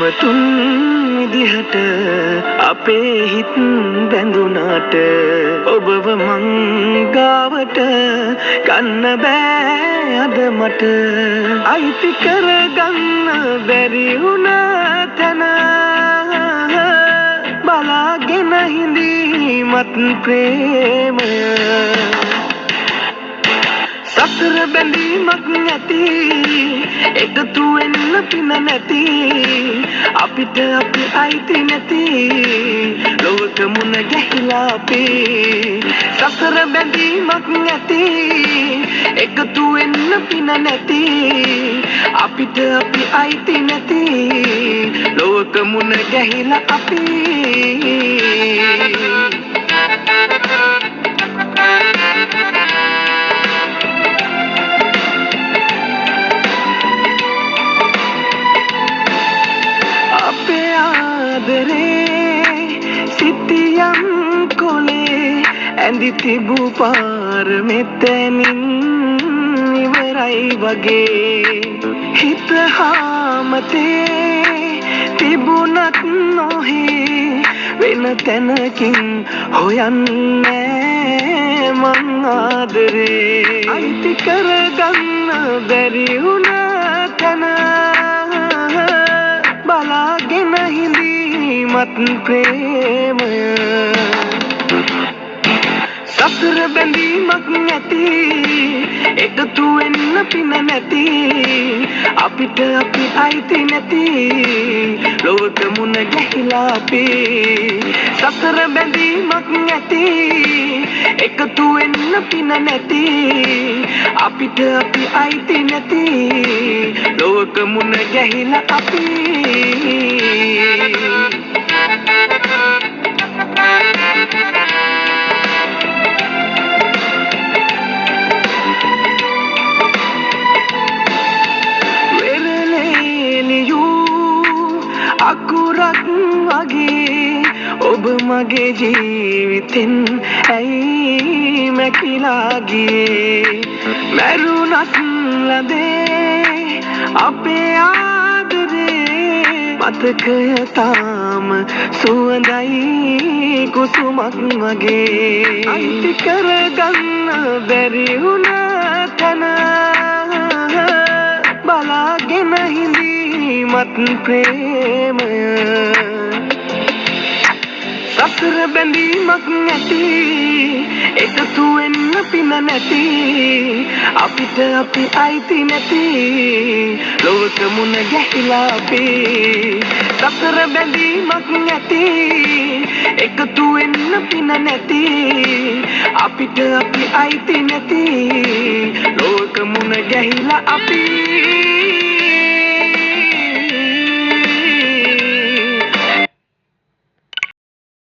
හිතවතුන් විදිහට අපේ හිත් බැඳුනාට ඔබව මං ගාවට ගන්න බෑ අද මට අයිති කරගන්න බැරි වුණ තැන බලාගෙන හිඳීමත් ප්‍රේමය සතර බැඳීමක් නැති එකතු වෙන්න පින නැති අපිට අපි අයිති නැති ලෝක මුණ ගැහිලා අපි සතර බැඳීමක් නැති එකතු වෙන්න පින නැති අපිට අපි අයිති නැති ලෝක මුණ ගැහිලා අපි සිටියම් කොලේ ඇඳි තිබූ පාර මෙතනින් ඉවරයි වගේ හිත හාමතේ තිබුණත් නොහේ වෙන තැනකින් හොයන්නේ මං ආදරේ අයිති කරගන්න බැරි වුණ තැන බලාගෙන හිඳීමත් ප්‍රේමය සතර බැඳීමක් නැති එකතු වෙන්න පින නැති අපිට අපි අයිති නැති ලෝක මුණ ගැහිලා අපි සතර බැඳීමක් නැති එකතු වෙන්න පින නැති අපිට අපි අයිති නැති ලෝක මුණ ගැහිලා අපි අකුරක් වගේ ඔබ මගේ ජීවිතෙන් ඇයි මැකිලා ගියේ මැරුණත් ලදේ අපේ ආදරේ මතකය තාම සුවඳයි කුසුමක් වගේ අයිති කරගන්න බැරි වුණ තැන බලාගෙන හිඳීමත් ප්‍රේමය සතර බැඳීමක් නැති එකතු වෙන්න පින නැති අපිට අපි අයිති නැති ලෝක මුණ ගැහිලා අපි සතර බැඳීමක් නැති එකතු වෙන්න පින නැති අපිට අපි අයිති නැති ලෝක මුණ ගැහිලා